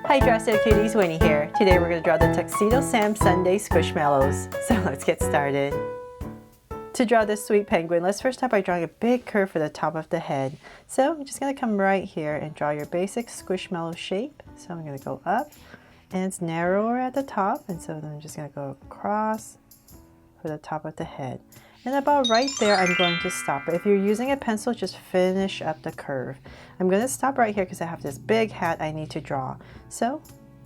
Hi Tuxedo Cuties, Winnie here. Today we're going to draw the Tuxedo Sundae Squishmallows. So let's get started. To draw this sweet penguin, let's first start by drawing a big curve for the top of the head. So I'm just going to come right here and draw your basic squishmallow shape. So I'm going to go up and it's narrower at the top, and so then I'm just going to go across for the top of the head. And about right there, I'm going to stop. But if you're using a pencil, just finish up the curve. I'm going to stop right here because I have this big hat I need to draw. So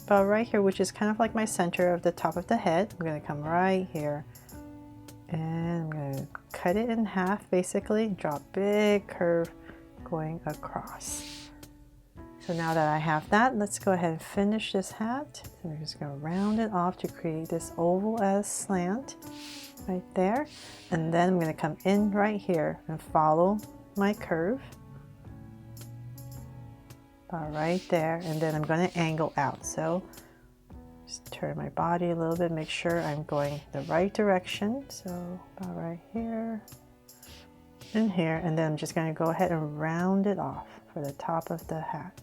about right here, which is kind of like my center of the top of the head, I'm going to come right here and I'm going to cut it in half basically, draw a big curve going across. So now that I have that, let's go ahead and finish this hat. So we're just going to round it off to create this oval as slant right there. And then I'm going to come in right here and follow my curve. About right there. And then I'm going to angle out. So just turn my body a little bit, make sure I'm going the right direction. So about right here and here. And then I'm just going to go ahead and round it off for the top of the hat.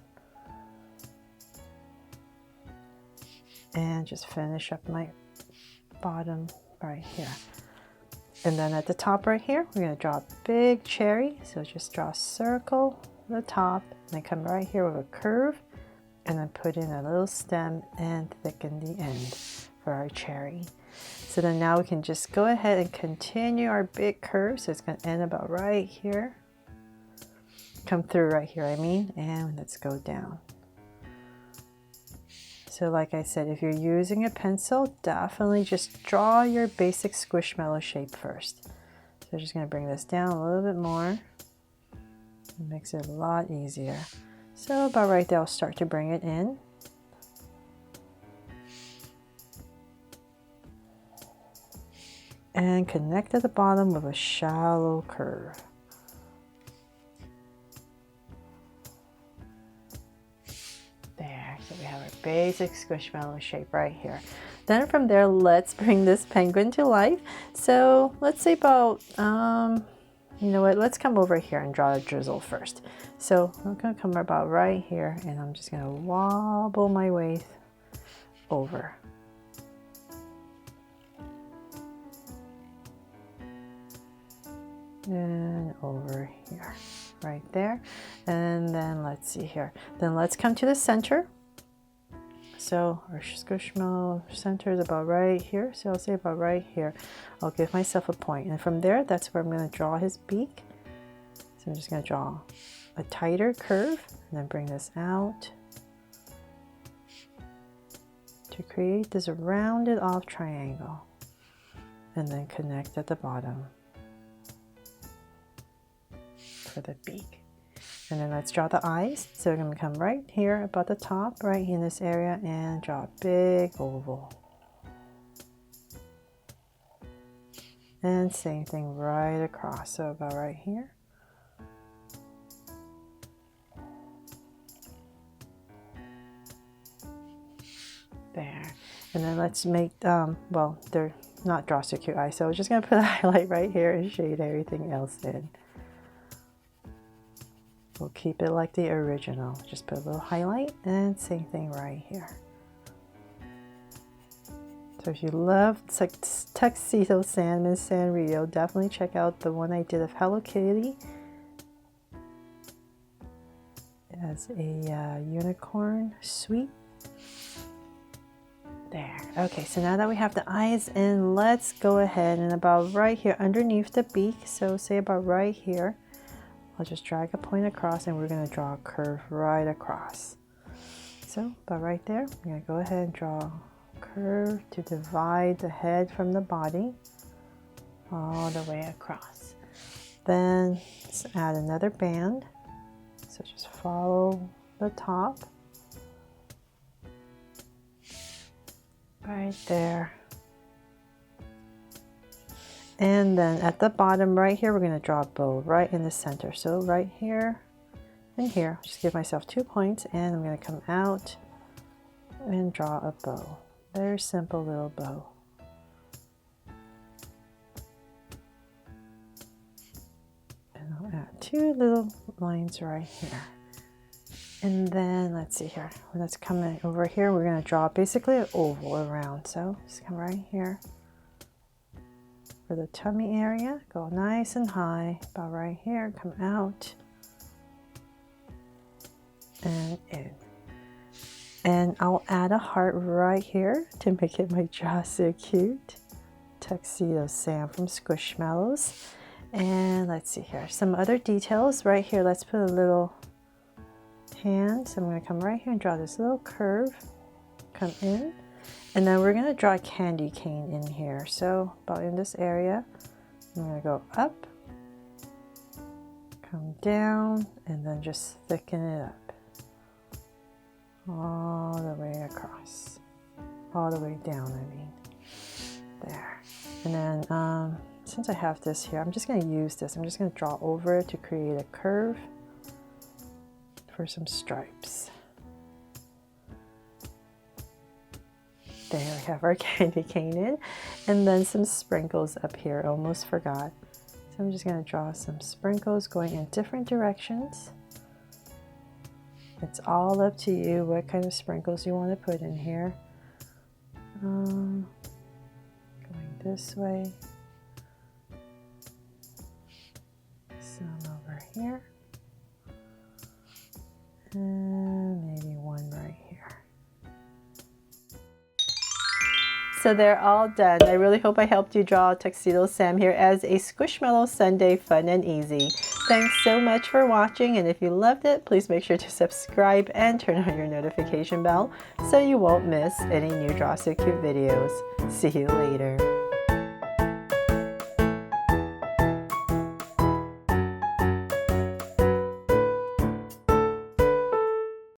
And just finish up my bottom right here. And then at the top right here, we're going to draw a big cherry. So just draw a circle at the top, and then come right here with a curve, and then put in a little stem and thicken the end for our cherry. So then now we can just go ahead and continue our big curve. So it's going to end about right here. Come through right here, and let's go down. So like I said, if you're using a pencil, definitely just draw your basic squishmallow shape first. So I'm just going to bring this down a little bit more. It makes it a lot easier. So about right there, I'll start to bring it in. And connect at the bottom with a shallow curve. So we have our basic squishmallow shape right here. Then from there, let's bring this penguin to life. So let's say about, you know what, let's come over here and draw a drizzle first. So I'm going to come about right here, and I'm just going to wobble my way over. And over here, right there. And then let's see here. Then let's come to the center. So our squishmallow center is about right here. So I'll say about right here. I'll give myself a point. And from there, that's where I'm going to draw his beak. So I'm just going to draw a tighter curve and then bring this out to create this rounded off triangle. And then connect at the bottom for the beak. And then let's draw the eyes. So we're going to come right here about the top, right in this area, and draw a big oval. And same thing right across, so about right here. There. And then let's make, well, they're not draw so cute eyes, so we're just going to put a highlight right here and shade everything else in. We'll keep it like the original. Just put a little highlight, and same thing right here. So if you love Tuxedo Salmon Sanrio, definitely check out the one I did of Hello Kitty as a unicorn sweet. There. Okay, so now that we have the eyes in, let's go ahead and about right here underneath the beak, so say about right here, I'll just drag a point across, and we're going to draw a curve right across. So about right there, I'm going to go ahead and draw a curve to divide the head from the body all the way across. Then let's add another band. So just follow the top. Right there. And then at the bottom right here, we're going to draw a bow right in the center. So right here and here, just give myself 2 points, and I'm going to come out and draw a bow. Very simple little bow. And I'll add 2 little lines right here. And then let's see here, when it's coming over here, we're going to draw basically an oval around. So just come right here for the tummy area, go nice and high, about right here, come out and in. And I'll add a heart right here to make it my jaw so cute. Tuxedo Sam from Squishmallows. And let's see here, some other details right here. Let's put a little hand. So I'm going to come right here and draw this little curve, come in, and then we're going to draw a candy cane in here. So about in this area, I'm going to go up, come down, and then just thicken it up all the way across, all the way down, I mean, there. And then since I have this here, I'm just going to use this. I'm just going to draw over it to create a curve for some stripes. There we have our candy cane in, and then some sprinkles up here. Almost forgot. So I'm just going to draw some sprinkles going in different directions. It's all up to you what kind of sprinkles you want to put in here. Going this way, some over here, and maybe one right here. So they're all done. I really hope I helped you draw Tuxedo Sam here as a Squishmallow Sundae, fun and easy. Thanks so much for watching, and if you loved it, please make sure to subscribe and turn on your notification bell so you won't miss any new Draw So Cute videos. See you later.